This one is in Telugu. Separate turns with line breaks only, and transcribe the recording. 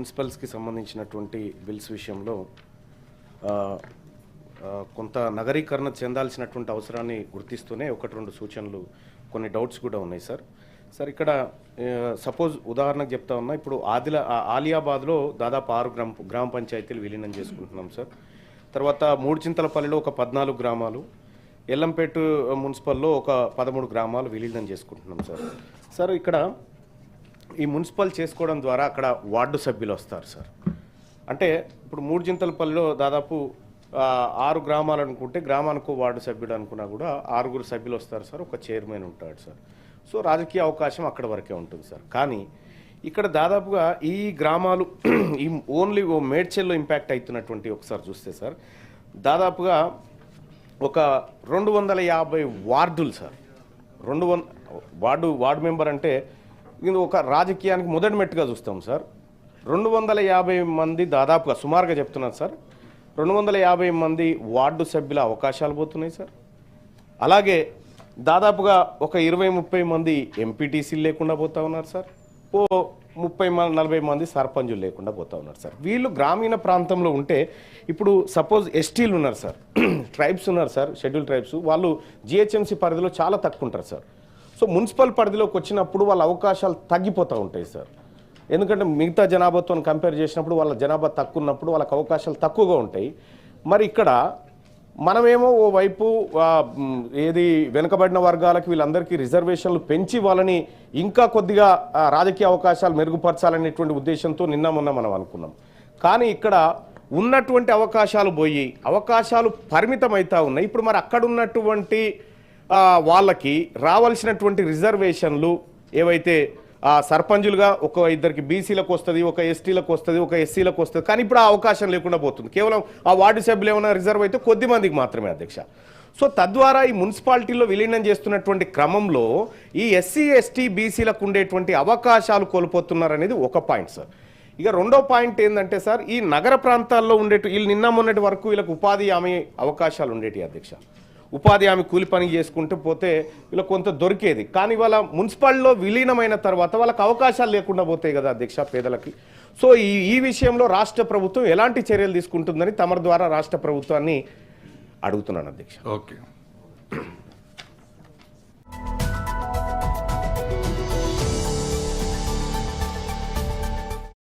మున్సిపల్స్కి సంబంధించినటువంటి బిల్స్ విషయంలో కొంత నగరీకరణ చెందాల్సినటువంటి అవసరాన్ని గుర్తిస్తూనే ఒకటి రెండు సూచనలు కొన్ని డౌట్స్ కూడా ఉన్నాయి సార్ ఇక్కడ సపోజ్ ఉదాహరణకు చెప్తా ఉన్నా, ఇప్పుడు ఆలియాబాద్లో దాదాపు 6 గ్రామ పంచాయతీలు విలీనం చేసుకుంటున్నాం సార్. తర్వాత మూడుచింతలపల్లిలో ఒక 14 గ్రామాలు, ఎల్లంపేట మున్సిపల్లో ఒక 13 గ్రామాలు విలీనం చేసుకుంటున్నాం సార్. ఇక్కడ ఈ మున్సిపల్ చేసుకోవడం ద్వారా అక్కడ వార్డు సభ్యులు వస్తారు సార్. అంటే ఇప్పుడు మూడుచింతలపల్లిలో దాదాపు 6 గ్రామాలు అనుకుంటే గ్రామానికి వార్డు సభ్యుడు అనుకున్నా కూడా 6 సభ్యులు వస్తారు సార్, ఒక చైర్మన్ ఉంటాడు సార్. సో రాజకీయ అవకాశం అక్కడ వరకే ఉంటుంది సార్. కానీ ఇక్కడ దాదాపుగా ఈ గ్రామాలు ఈ ఓన్లీ మేడ్చల్లో ఇంపాక్ట్ అవుతున్నటువంటి ఒకసారి చూస్తే సార్, దాదాపుగా ఒక 250 వార్డులు సార్. 200 వార్డు మెంబర్ అంటే ఇది ఒక రాజకీయానికి మొదటి మెట్టుగా చూస్తాం సార్. 250 మంది దాదాపుగా సుమారుగా చెప్తున్నాను సార్, 250 మంది వార్డు సభ్యుల అవకాశాలు పోతున్నాయి సార్. అలాగే దాదాపుగా ఒక 20-30 మంది ఎంపీటీసీలు లేకుండా పోతా ఉన్నారు సార్. 30-40 మంది సర్పంచులు లేకుండా పోతా ఉన్నారు సార్. వీళ్ళు గ్రామీణ ప్రాంతంలో ఉంటే, ఇప్పుడు సపోజ్ ఎస్టీలు ఉన్నారు సార్, ట్రైబ్స్ ఉన్నారు సార్, షెడ్యూల్ ట్రైబ్స్, వాళ్ళు జిహెచ్ఎంసీ పరిధిలో చాలా తక్కువ ఉంటారు సార్. సో మున్సిపల్ పరిధిలోకి వచ్చినప్పుడు వాళ్ళ అవకాశాలు తగ్గిపోతూ ఉంటాయి సార్. ఎందుకంటే మిగతా జనాభాతో కంపేర్ చేసినప్పుడు వాళ్ళ జనాభా తక్కువ ఉన్నప్పుడు వాళ్ళకి అవకాశాలు తక్కువగా ఉంటాయి. మరి ఇక్కడ మనమేమో ఓ వైపు ఏది వెనుకబడిన వర్గాలకి వీళ్ళందరికీ రిజర్వేషన్లు పెంచి వాళ్ళని ఇంకా కొద్దిగా రాజకీయ అవకాశాలు మెరుగుపరచాలనేటువంటి ఉద్దేశంతో మొన్న మనం అనుకున్నాం. కానీ ఇక్కడ ఉన్నటువంటి అవకాశాలు పోయి అవకాశాలు పరిమితమవుతా ఉన్నాయి. ఇప్పుడు మరి అక్కడ ఉన్నటువంటి వాళ్ళకి రావాల్సినటువంటి రిజర్వేషన్లు ఏవైతే సర్పంచులుగా ఒక 2 బీసీలకు వస్తుంది, ఒక ఎస్టీలకు వస్తుంది, ఒక ఎస్సీలకు వస్తుంది. కానీ ఇప్పుడు ఆ అవకాశం లేకుండా పోతుంది. కేవలం ఆ వార్డు సభ్యులు ఏమైనా రిజర్వ్ అయితే కొద్ది మందికి మాత్రమే అధ్యక్ష. సో తద్వారా ఈ మున్సిపాలిటీలో విలీనం చేస్తున్నటువంటి క్రమంలో ఈ ఎస్సీ ఎస్టీ బీసీలకు ఉండేటువంటి అవకాశాలు కోల్పోతున్నారనేది ఒక పాయింట్ సార్. ఇక రెండో పాయింట్ ఏంటంటే సార్, ఈ నగర ప్రాంతాల్లో వీళ్ళు మొన్నటి వరకు వీళ్ళకి ఉపాధి హామీ అవకాశాలు ఉండేటి అధ్యక్ష. ఉపాధి హామీ కూలి పని చేసుకుంటూ పోతే వీళ్ళకి కొంత దొరికేది. కానీ వాళ్ళ మున్సిపాలిటీలో విలీనమైన తర్వాత వాళ్ళకి అవకాశాలు లేకుండా పోతాయి కదా అధ్యక్ష పేదలకి. సో ఈ విషయంలో రాష్ట్ర ప్రభుత్వం ఎలాంటి చర్యలు తీసుకుంటుందని తమ ద్వారా రాష్ట్ర ప్రభుత్వాన్ని అడుగుతున్నాను అధ్యక్ష.
ఓకే.